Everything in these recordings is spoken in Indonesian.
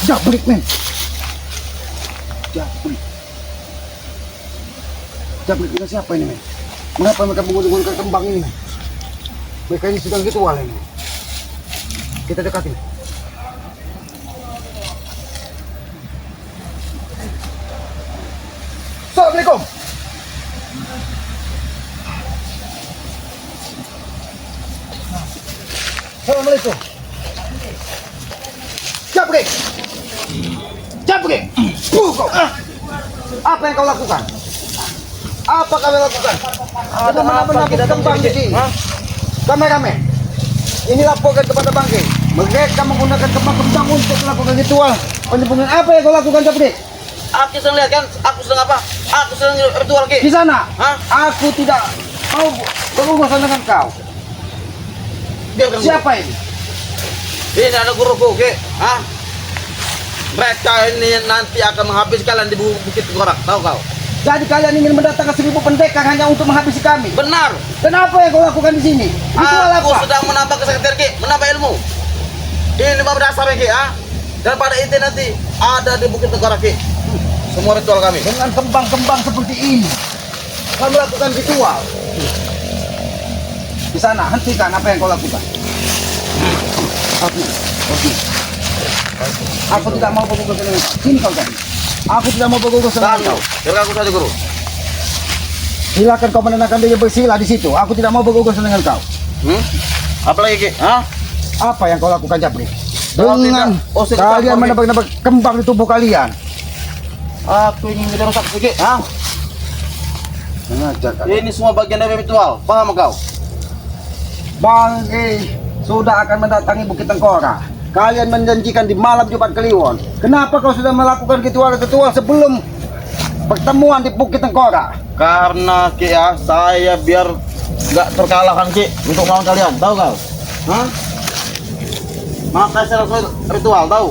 Jabrik, men. Jabrik. Jabrik kita siapa ini, men? Mengapa mereka menggunakan kembang ini, men? Mereka ini sedang ritual ini. Kita dekatin. Assalamualaikum. Assalamualaikum. Jabrik. Jabrik. Kau. Apa yang kau lakukan? Apa kau lakukan? Ada menabrak kembang di sini. Kameramen, ini laporkan kepada Bangke. Mereka menggunakan kembang-kembang untuk melakukan ritual penyembuhan. Apa yang kau lakukan, Jabrik? Aku sedang lihat kan, aku sedang apa? Aku sedang ritual ke. Di sana. Hah? Aku tidak mau berurusan dengan kau. Biarkan Siapa ini? Ini ada guruku, ke? Hah? Mereka ini nanti akan menghabis kalian di Bukit Tengkorak, tahu kau? Jadi kalian ingin mendatangkan 1000 pendekar hanya untuk menghabisi kami? Benar. Kenapa yang kau lakukan di sini? Ritual Aku apa? sedang menambah kesaktian, ke, menambah ilmu. Ini bab dasar, ke, ah. Dan pada itu nanti ada di Bukit Tengkorak, ke. Semua ritual kami. Dengan kembang-kembang seperti ini, kau melakukan ritual. Di sana, hentikan apa yang kau lakukan. Oke. Aku tidak mau berurusan dengan kau. Sini kau tadi. Aku tidak mau berurusan dengan kau. Biarkan aku saja, guru. Silakan kau menenangkan diri bersila di situ. Aku tidak mau berurusan dengan kau. Apalagi, ke? Hah? Apa yang kau lakukan, Jabrik? Kau Dengan tidak- oh, saya kalian tidak- menebak-nebak kembang di tubuh kalian. Aku ingin menjadi rusak sedikit, hah? Mengajar kalian. Ini semua bagian dari ritual, paham kau? Bangke sudah akan mendatangi Bukit Tengkorak. Kalian menjanjikan di malam Jumat Kliwon. Kenapa kau sudah melakukan ritual-ritual sebelum pertemuan di Bukit Tengkorak? Karena, Ki, ya, saya biar nggak terkalahkan, Ki, untuk melawan kalian, tahu kau? Hah? Maka saya lakukan ritual, tahu?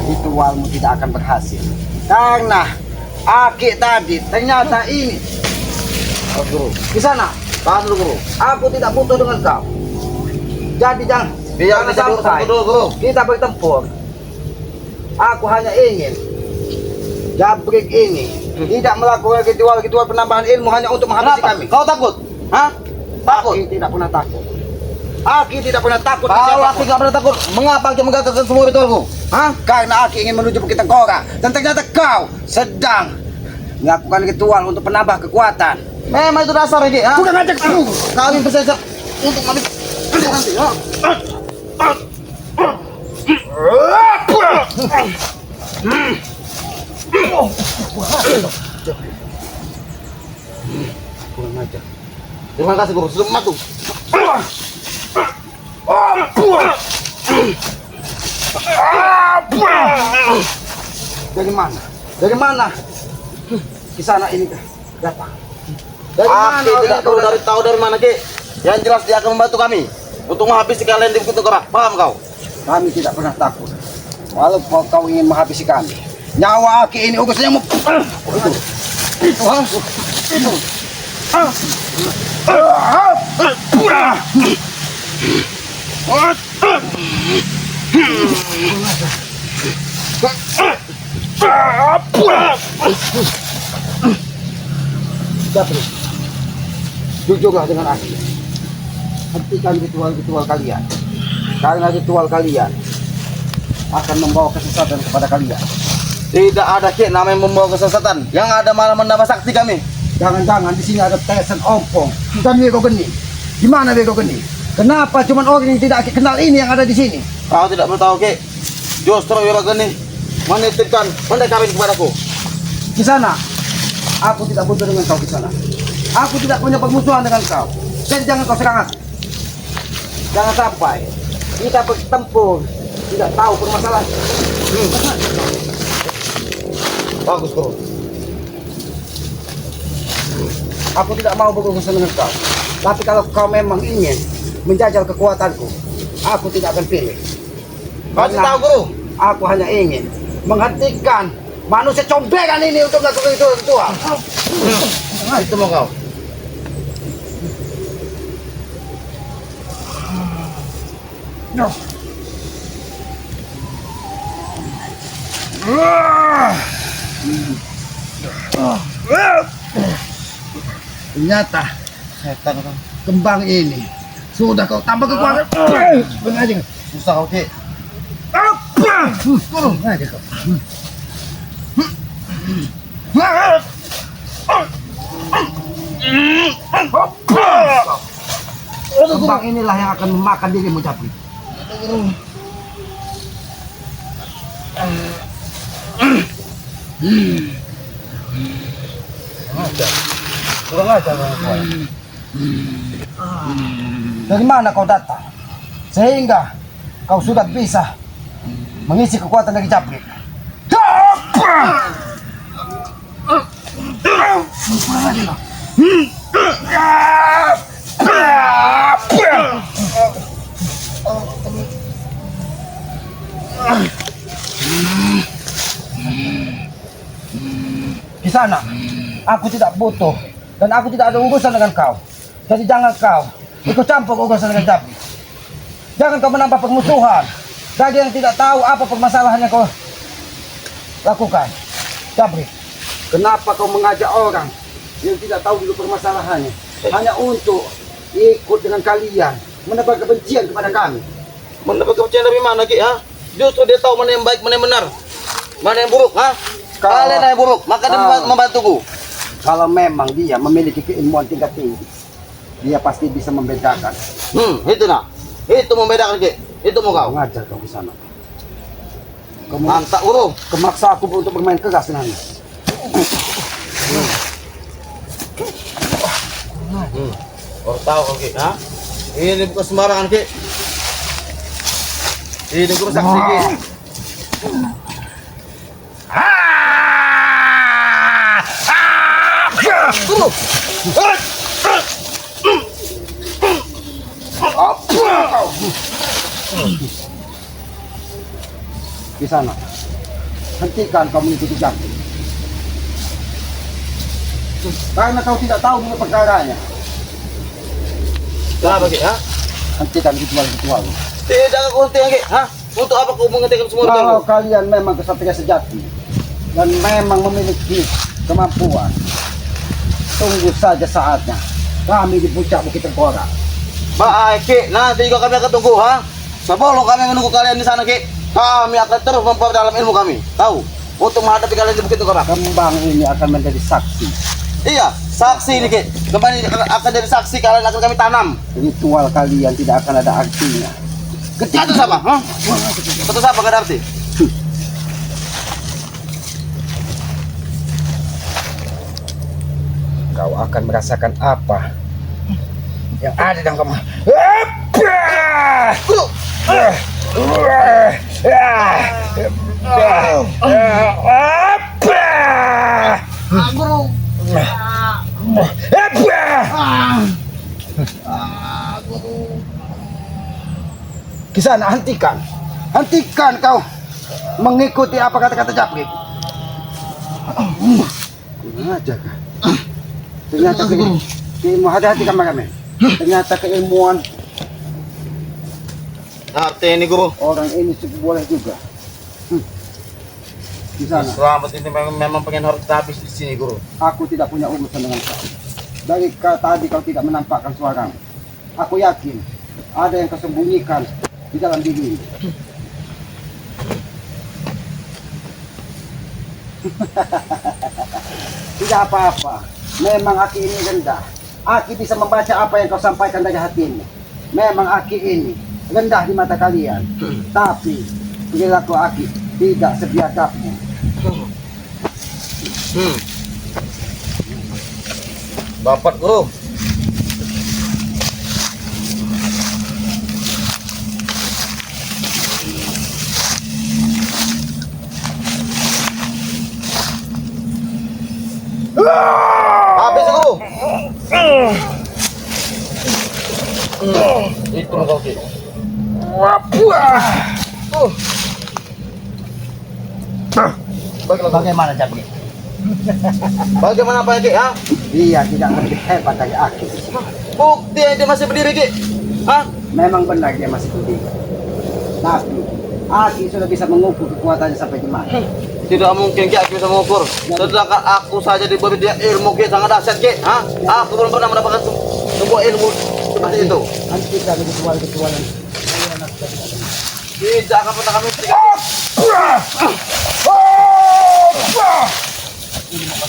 Ritualmu tidak akan berhasil. Karena Aki tadi ternyata ini. Oh, guru, Di sana. tahan dulu, guru. Aku tidak butuh dengan kau. Jadi jangan Biar bisa sampai dulu, guru. kita bertempur. Aku hanya ingin Jabrik ini tidak melakukan ritual-ritual penambahan ilmu hanya untuk menghabisi Kenapa? kami. Kau takut? Hah? Takut? Aki tidak pernah takut. Aki tidak pernah takut. Kalau siapapun. Aki nggak pernah takut, mengapa Aki menggagalkan semua ritualku? Hah? Karena Aki ingin menuju Bukit Tengkorak dan ternyata kau sedang melakukan ritual untuk penambah kekuatan. Memang itu dasar, Ki, ha? Sudah ngajak aku. Kami bersiap untuk ngambil nanti, ha? Kurang ajar. Terima kasih, guru, sudah membantu. Dari mana? Dari mana? Di sana ini datang. Dari mana? Aki tidak perlu tahu dari mana, Ki. Yang jelas dia akan membantu kami untuk menghabisi kalian di Bukit Tengkorak. Paham kau? Kami tidak pernah takut. Walaupun kau ingin menghabisi kami, nyawa Aki ini urusannya mau. Itu. Ha? Itu. Jabrik, jujurlah dengan Aki. Hentikan ritual-ritual kalian. Karena ritual kalian akan membawa kesesatan kepada kalian. Tidak ada, Ki, namanya membawa kesesatan. Yang ada malah menambah sakti kami. Jangan-jangan di sini ada Tesan Ompong dan Wego Geni. Di mana Wego Geni? Kenapa cuma orang yang tidak Aki kenal ini yang ada di sini? Kau tidak perlu tahu, Ki. Justru Wirageni menitipkan pendekar ini kepadaku. Di sana, aku tidak butuh dengan kau di sana. Aku tidak punya permusuhan dengan kau. Dan jangan kau serang aku. Jangan sampai kita bertempur tidak tahu permasalahan. Bagus, guru. Aku tidak mau berurusan dengan kau. Tapi kalau kau memang ingin menjajal kekuatanku, aku tidak akan pilih. Kasih Karena tahu, guru. aku hanya ingin menghentikan manusia comberan ini untuk melakukan ritual. Itu mau kau. No. Ternyata Setan kau. kembang ini sudah kau tambah kekuatan. Bengaja. Susah kau, Ki. Apa? Bengaja kau. Kembang inilah yang akan memakan dirimu, Japri. Kurang ajar kau. Dari mana kau datang? Sehingga kau sudah bisa mengisi kekuatan dari Japri. Di sana, aku tidak butuh dan aku tidak ada urusan dengan kau. Jadi jangan kau ikut campur urusan dengan Japri. Jangan kau menambah permusuhan bagi yang tidak tahu apa permasalahan yang kau lakukan. Japri, kenapa kau mengajak orang yang tidak tahu dulu permasalahannya hanya untuk ikut dengan kalian menebar kebencian kepada kami? Mendapat kepercayaan dari mana, Ki? Ha? Justru dia tahu mana yang baik, mana yang benar, mana yang buruk. Ha? Kalian yang buruk, maka dia membantuku. Kalau memang dia memiliki keilmuan tingkat tinggi, dia pasti bisa membedakan. Itu nak. Itu membedakan, Ki. Itu mau kau. Mengajar kau ke sana. Kau Mantap, Guru. memaksa aku untuk bermain keras dengannya. Oh, tahu kau, Ki. Ha? Ini bukan sembarangan, Ki. Ini Guru saksi, Ki. Guru. Di sana, hentikan kau mengikuti Japri. Karena kau tidak tahu dulu perkaranya. Kenapa, Ki? Ha? Hentikan ritual-ritual. Tidak aku hentikan, Ki. Ha? Untuk apa kau menghentikan semua Kalau itu? kalian memang kesatria sejati dan memang memiliki kemampuan, tunggu saja saatnya kami di puncak Bukit Tengkorak. Baik, Ki. Nanti juga kami akan tunggu, ha? Sebelum kami menunggu kalian di sana, Ki, kami akan terus memperdalam ilmu kami. Tahu? Untuk menghadapi kalian di Bukit Tengkorak. Kembang ini akan menjadi saksi. Iya, saksi ini, Ki. Kembali akan jadi saksi kalian akan kami tanam. Ritual kalian tidak akan ada artinya. Satu siapa? Ha? Satu siapa gak ada arti? Kau akan merasakan apa yang ada dalam kamu. Guru. Guru. Kisana, hentikan. Hentikan kau mengikuti apa kata-kata Japri. Aja kan. Ternyata keilmuan, hati-hati kameramen. Ternyata keilmuan Arti ini, Guru. orang ini cukup boleh juga. Di sana, Selamat ini memang pengen harus kita habis di sini, Guru. aku tidak punya urusan dengan kau. Dari tadi kau tidak menampakkan suaramu. Aku yakin ada yang kau sembunyikan di dalam diri. Tidak apa-apa. Memang Aki ini rendah. Aki bisa membaca apa yang kau sampaikan dari hatimu. Memang Aki ini rendah di mata kalian. Tapi perilaku Aki tidak sebiadabnya. Bapak, Guru. Habis, Guru. Itu kau, Ki. Bagaimana Japri? Bagaimana apa, Ki? Ha? Dia tidak lebih hebat dari Aki. Bukti dia masih berdiri, Ki. Ha? Memang benar dia masih berdiri. Tapi Aki sudah bisa mengukur kekuatannya sampai di mana. Tidak mungkin Ki aku bisa mengukur. Sedangkan aku saja diberi dia ilmu Ki sangat dahsyat Ki. Hah? Aku belum pernah mendapatkan sebuah ilmu seperti itu. Hentikan ritual-ritualan. Tidak akan pernah kami berikan.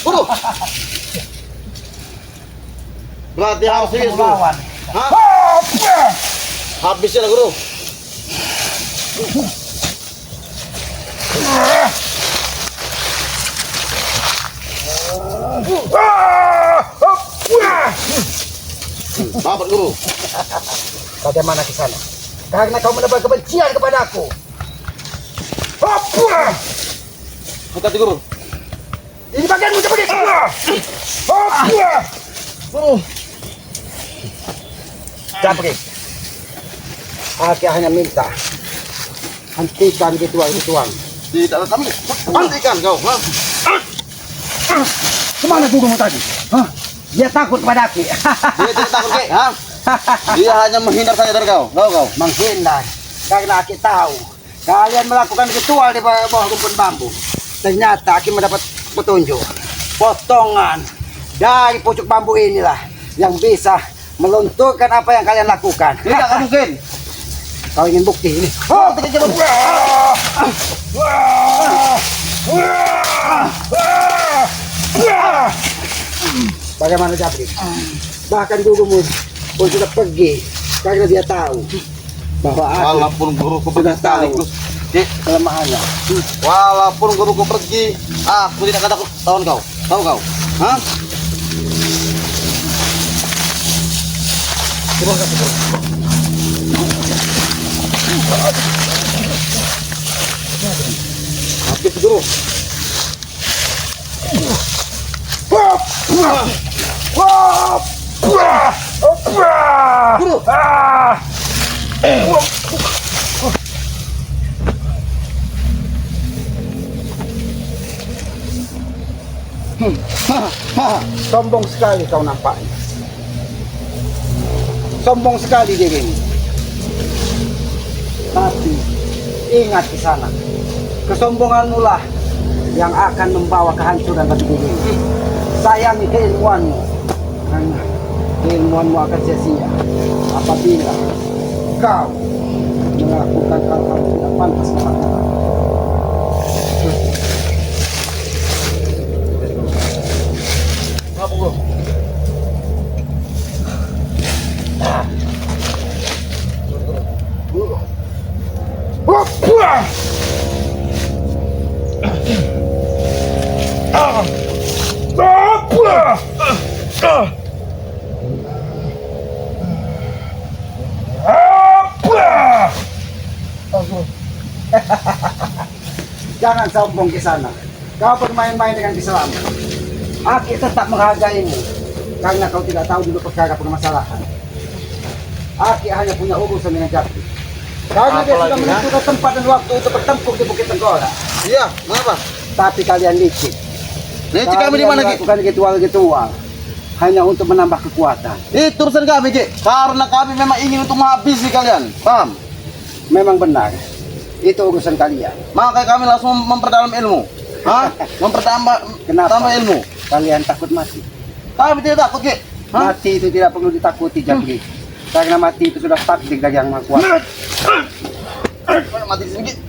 Guru. Berarti harus serius Guru. Hah? Habisnya Guru. Bapak Guru. Bagaimana ke sana? Karena kau menebar kebencian kepadaku. Hati Guru. Ini bagianmu cepat. Guru. Capri. Aku hanya minta hentikan ritual-ritual. Tidak ada kami. Hentikan kau. Hah? Kemana gurumu tadi? Hah? Dia takut padaku. Dia tidak takut Ki. Hah? Dia hanya menghindar saja dari kau. Kau. Menghindar. Karena aku tahu kalian melakukan ritual di bawah rumpun bambu. Ternyata aku mendapat petunjuk. Potongan dari pucuk bambu inilah yang bisa melunturkan apa yang kalian lakukan. Tidak mungkin. Kau ingin bukti ini? Oh, tidak coba. Bagaimana Japri? Bahkan gurumu pun sudah pergi karena dia tahu bahwa aku Walaupun guruku pergi sudah tahu sekaligus, Ki, kelemahannya. walaupun guruku pergi, aku tidak akan takut lawan kau. Tahu kau? Hah? Terima kasih. Habis guru. Guru. Sombong sekali kau nampaknya. Sombong sekali dirimu. Tapi ingat di sana, kesombonganmu lah yang akan membawa kehancuran bagi dirimu. Sayangi keilmuanmu, karena keilmuanmu akan sia-sia apabila kau melakukan hal-hal tidak pantas melakukan. Apa guru? Jangan sombong ke sana. Kau bermain-main dengan keselamatan. Aku tetap menghargaimu karena kau tidak tahu dulu perkara permasalahan. Aku hanya punya urusan dengan Japri. Karena dia sudah menentukan tempat dan waktu untuk bertempur di Bukit Tenggora. Iya, mengapa? Tapi kalian licik. Licik kami di mana, Ki? Melakukan ritual-ritual hanya untuk menambah kekuatan. Itu urusan kami, Ki. Karena kami memang ingin untuk menghabisi kalian. Paham? Memang benar. Itu urusan kalian. Makanya kami langsung memperdalam ilmu. Hah? Mempertambah Kenapa? tambah ilmu. Kalian takut mati. Kami tidak takut, Ki. Hah? Mati itu tidak perlu ditakuti, Japri. Karena mati itu sudah takdir dari Yang Maha Kuasa. Mati di sini, Ki.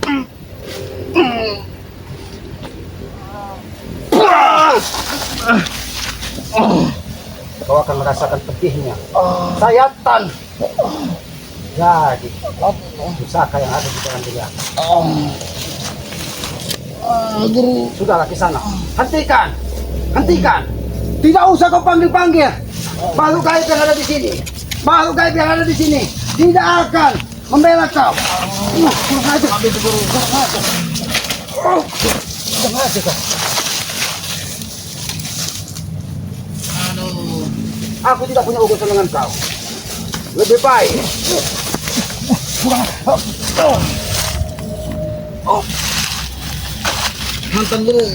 Kau akan merasakan pedihnya. Sayatan. Jadi, pusaka yang ada di dalam diri aku. Guru. Sudahlah ke sana. Hentikan. Hentikan. Tidak usah kau panggil-panggil. Makhluk gaib yang ada di sini. Makhluk gaib yang ada di sini tidak akan membela kau. Kurang aja. Kurang aja kau. Aku tidak punya urusan dengan kau. Lebih baik. Mantan guru.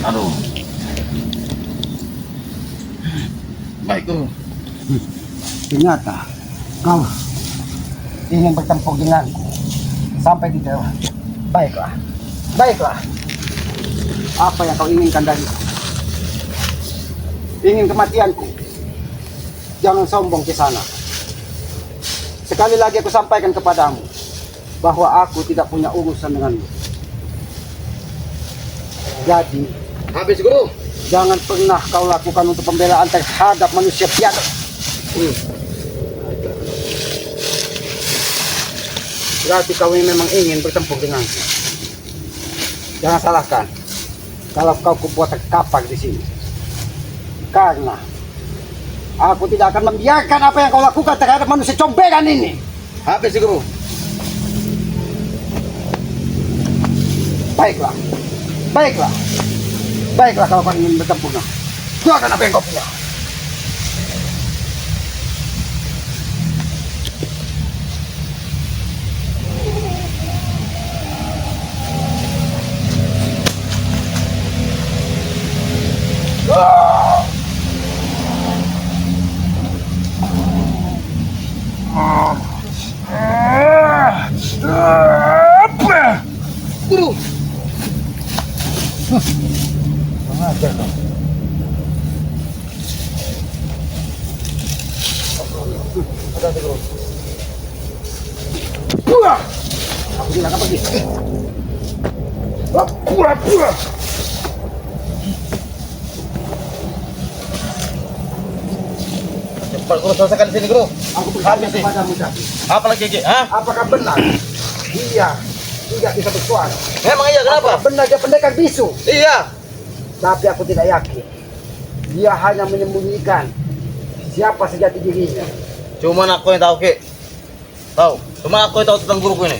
Aduh. Baik, Guru. Ternyata kau ingin bertempur denganku sampai di dewa. Baiklah, baiklah. Apa yang kau inginkan dariku? Ingin kematianku? Jangan sombong ke sana. Sekali lagi aku sampaikan kepadamu bahwa aku tidak punya urusan denganmu. Jadi, Habis, Guru. jangan pernah kau lakukan untuk pembelaan terhadap manusia biadab. Berarti kau ini memang ingin bertempur denganku. Jangan salahkan kalau kau kubuat terkapar di sini. Karena aku tidak akan membiarkan apa yang kau lakukan terhadap manusia comberan ini. Habis, Guru. Baiklah, baiklah, baiklah kalau kau ingin bertempur. Keluarkan apa yang kau punya. Guru. Mengajar kau. Hati-hati, Guru. Aku tidak akan pergi. Cepat, Guru, selesaikan di sini, Guru. Aku bertanya Habis nih. kepadamu tadi. Apa lagi, Ki? Hah? Apakah benar dia tidak bisa bersuara? Memang iya, kenapa? Apakah benar dia pendekar bisu? Iya. Tapi aku tidak yakin. Dia hanya menyembunyikan siapa sejati dirinya. Cuman aku yang tahu, Ki. Tahu. Cuman aku yang tahu tentang guruku ini.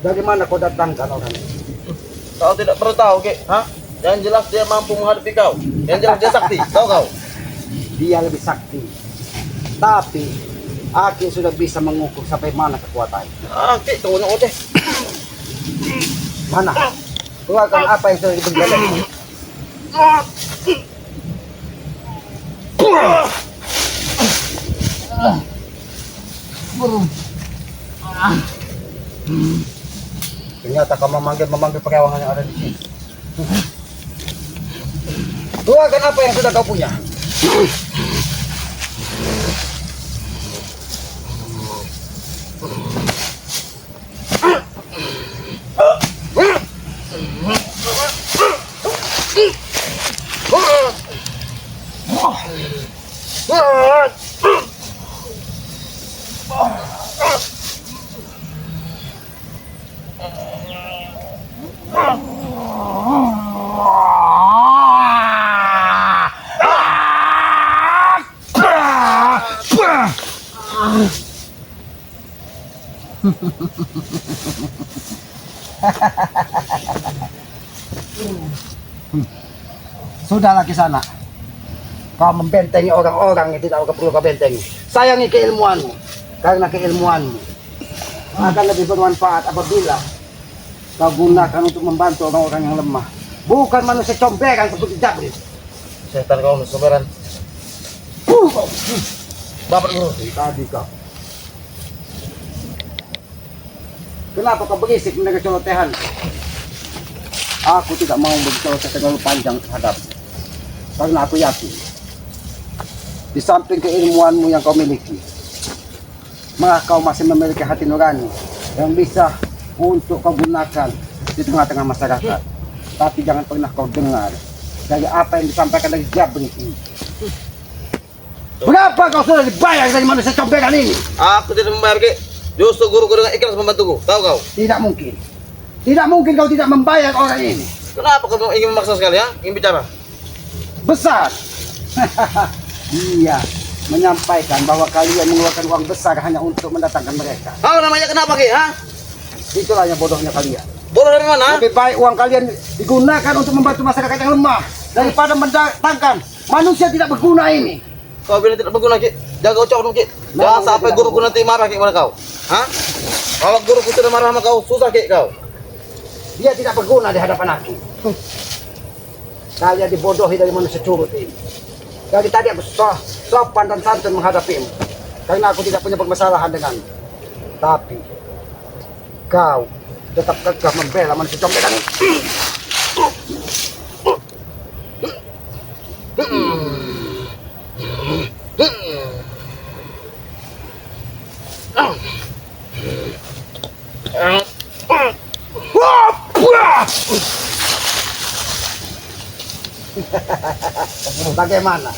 Dari mana kau datangkan orang ini? Kau tidak perlu tahu, Ki. Hah? Yang jelas dia mampu menghadapi kau. Yang jelas dia sakti. Tahu kau? Dia lebih sakti. Tapi aku sudah bisa mengukur sampai mana kekuatannya. Ah, Ki, kau nak deh. Mana? Keluarkan apa yang sudah dibeli. Ternyata kau memanggil perkawangan yang ada di sini. Keluarkan apa yang sudah kau punya. Sudahlah ke sana. Kau membentengi orang-orang yang tidak perlu kau bentengi. Sayangi keilmuanmu. Karena keilmuanmu akan lebih bermanfaat apabila kau gunakan untuk membantu orang-orang yang lemah. Bukan manusia comberan seperti Jabril. Setan kau nusumeran. Bapak, Guru. Tadi kau. Kenapa kau berisik mendengar celotehan? Aku tidak mau berceloteh terlalu panjang terhadap. Karena aku yakin di samping keilmuanmu yang kau miliki, maka kau masih memiliki hati nurani yang bisa untuk kau gunakan di tengah-tengah masyarakat. Tapi jangan pernah kau dengar dari apa yang disampaikan dari Jabril ini. Berapa kau sudah dibayar dari manusia comberan ini? Aku tidak membayar, Ki. Justru guruku dengan ikhlas membantuku. Tahu kau? Tidak mungkin. Tidak mungkin kau tidak membayar orang ini. Kenapa kau ingin memaksa sekali, ya? Ingin bicara? Besar. Iya, menyampaikan bahwa kalian mengeluarkan uang besar hanya untuk mendatangkan mereka. Apa namanya kenapa, Ki? Hah? Itulah yang bodohnya kalian. Bodoh dari mana? Lebih baik uang kalian digunakan untuk membantu masyarakat yang lemah daripada mendatangkan manusia tidak berguna ini. Kau bilang tidak berguna, Ki. Jaga ucapanmu, Ki. Jangan Memang sampai tidak guruku berguna. nanti marah, Ki, kepada kau. Hah? Kalau guruku sudah marah sama kau, susah, Ki, kau. Dia tidak berguna di hadapan aku. Kalian dibodohi dari manusia curut ini. Dari tadi aku sopan dan santun menghadapimu. Karena aku tidak punya permasalahan denganmu. Tapi kau tetap kekeh membela manusia combekan ini. Bagaimana?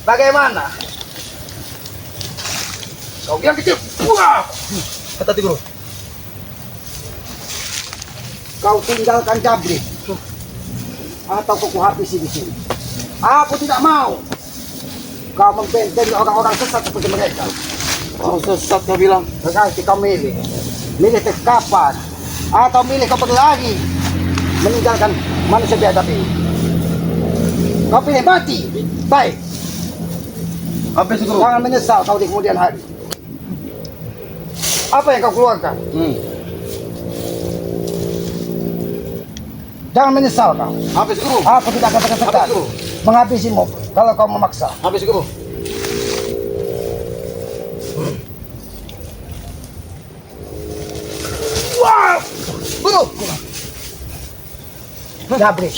Bagaimana? Kau yang kecil. Kata ti guru. Kau tinggalkan Jabri atau kuku habisi di sini. Aku tidak mau kau membentengi orang-orang sesat seperti mereka. Oh, sesat kau bilang. Berarti kau milih kapan atau milih kau pergi lagi meninggalkan manusia biadab ini. Kau pilih mati. Baik. Apa sih guru? Jangan menyesal kau di kemudian hari. Apa yang kau keluarkan? Jangan menyesal kau. Apa sih guru? Aku tidak akan segan Habis, Guru. menghabisimu kalau kau memaksa. Apa sih guru? Wow! Guru! Jabri.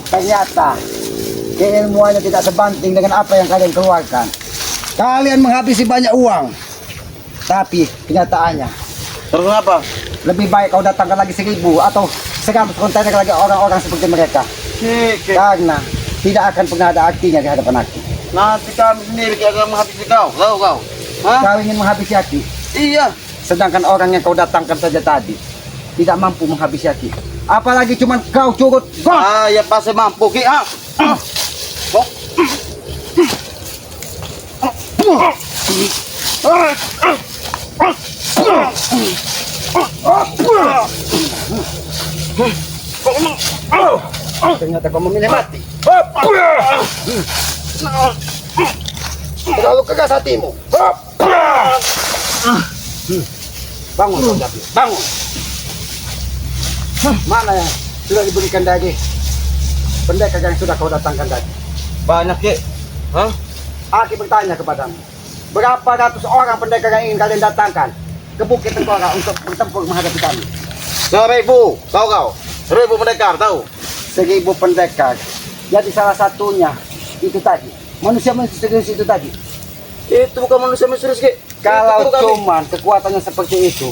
Ternyata keilmuannya tidak sebanding dengan apa yang kalian keluarkan. Kalian menghabisi banyak uang. Tapi kenyataannya Terus kenapa? lebih baik kau datangkan lagi 1000 atau 100 kontainer lagi orang-orang seperti mereka. Karena tidak akan pernah ada artinya di hadapan aku. Nanti kami sendiri yang akan menghabisi kau. Tahu kau? Hah? Kau ingin menghabisi Aki, Iya. sedangkan orang yang kau datangkan saja tadi tidak mampu menghabisi Aki. Apalagi cuma kau curut. Ya pasti mampu ki. Ternyata kau memilih mati. Terlalu keras hatimu. Bangun, kau Jabri. Bangun. Mana yang sudah diberikan daging pendekar yang sudah kau datangkan tadi? Banyak ki. Hah? Aki bertanya kepadamu, berapa ratus orang pendekar yang ingin kalian datangkan ke Bukit Tengkorak untuk bertempur menghadapi kami? 1000. Tahu kau? 1000 pendekar tahu? 1000 pendekar. Jadi salah satunya itu tadi, manusia-manusia serius itu tadi. Itu bukan manusia misterius ki. Kalau Itu kami. cuman kekuatannya seperti itu,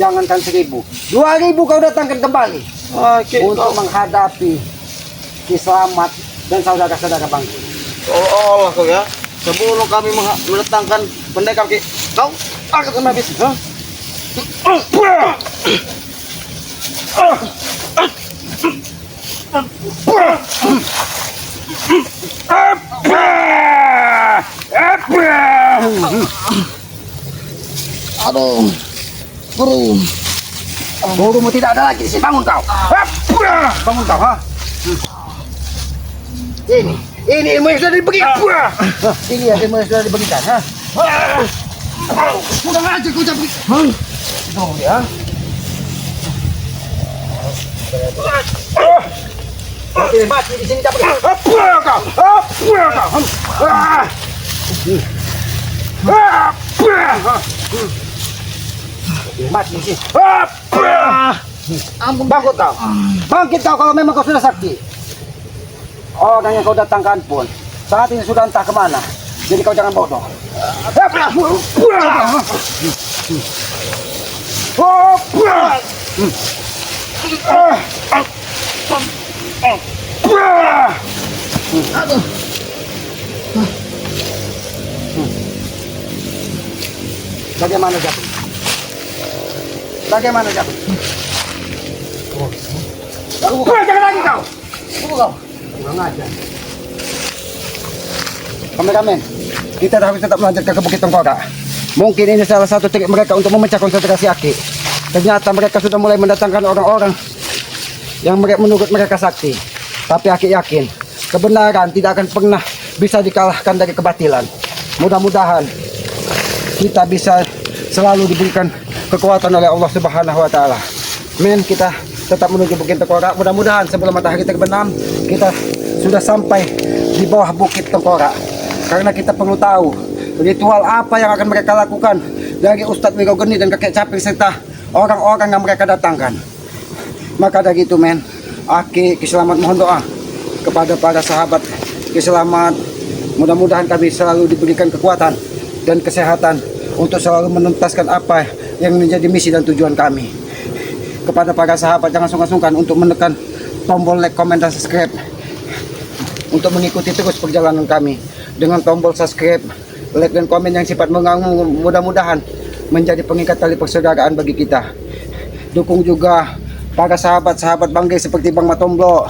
jangankan 1000, 2000 kau datangkan kembali Ki, untuk kau. menghadapi Ki Slamet dan saudara-saudara bangsa. Allah kau ya. Sebelum kami mendatangkan pendekar ki, kau akan kena habis. Hah? Aduh, guru. Gurumu tidak ada lagi di sini. Bangun kau. Bangun kau, ha? Ini ilmu yang sudah diberikan. Ini ya ilmu yang sudah diberikan, ha? Udah aja kau Jabri. Tuh ya. Mati di sini Jabri. Mati di sini. Bangkit kau. Bangkit kau kalau memang kau sudah sakti. Orang yang kau datangkan pun saat ini sudah entah kemana. Jadi kau jangan bodoh. Bagaimana Jabri? Bagaimana Jabri? Jangan lagi kau. Kau. Kurang ajar. Kameramen, kita harus tetap melanjutkan ke Bukit Tengkorak. Mungkin ini salah satu trik mereka untuk memecah konsentrasi Aki. Ternyata mereka sudah mulai mendatangkan orang-orang yang menurut mereka sakti. Tapi Aki yakin kebenaran tidak akan pernah bisa dikalahkan dari kebatilan. Mudah-mudahan kita bisa selalu diberikan kekuatan oleh Allah Subhanahu wa taala. Men, kita tetap menuju Bukit Tengkorak. Mudah-mudahan sebelum matahari terbenam kita sudah sampai di bawah Bukit Tengkorak. Karena kita perlu tahu ritual apa yang akan mereka lakukan dari Ustadz Wirogeni dan kakek Caping serta orang-orang yang mereka datangkan. Maka dari itu Aki Kiselamat mohon doa kepada para sahabat Kiselamat. Mudah-mudahan kami selalu diberikan kekuatan dan kesehatan untuk selalu menuntaskan apa yang menjadi misi dan tujuan kami. Kepada para sahabat jangan sungkan-sungkan untuk menekan tombol like, komen, dan subscribe untuk mengikuti terus perjalanan kami. Dengan tombol subscribe, like, dan komen yang sifat mengganggu mudah-mudahan menjadi pengikat tali persaudaraan bagi kita. Dukung juga para sahabat-sahabat Bangge seperti Bang Matomblo,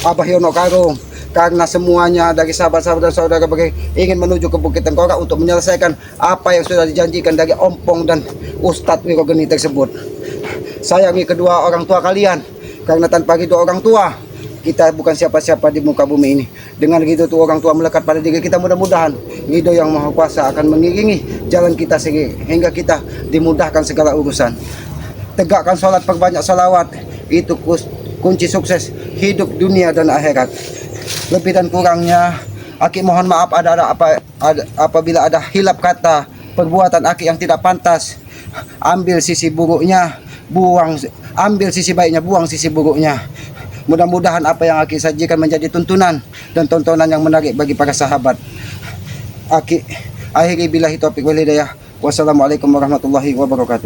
Abah Yono Karung, karena semuanya dari sahabat-sahabat dan saudara Bangge ingin menuju ke Bukit Tengkorak untuk menyelesaikan apa yang sudah dijanjikan dari Ompong dan Ustadz Wirogeni tersebut. Sayangi kedua orang tua kalian, karena tanpa ridho orang tua kita bukan siapa-siapa di muka bumi ini. Dengan ridho tuh orang tua melekat pada diri kita, mudah-mudahan ridho yang maha kuasa akan mengiringi jalan kita sehingga kita dimudahkan segala urusan. Tegakkan sholat, perbanyak salawat, itu kunci sukses hidup dunia dan akhirat. Lebih dan kurangnya Aki mohon maaf apabila ada hilap kata, perbuatan Aki yang tidak pantas. Ambil sisi buruknya, ambil sisi baiknya, buang sisi buruknya. Mudah-mudahan apa yang Aki sajikan menjadi tuntunan dan tontonan yang menarik bagi para sahabat. Aki akhiri billahi taufiq wal hidayah. Wassalamualaikum warahmatullahi wabarakatuh.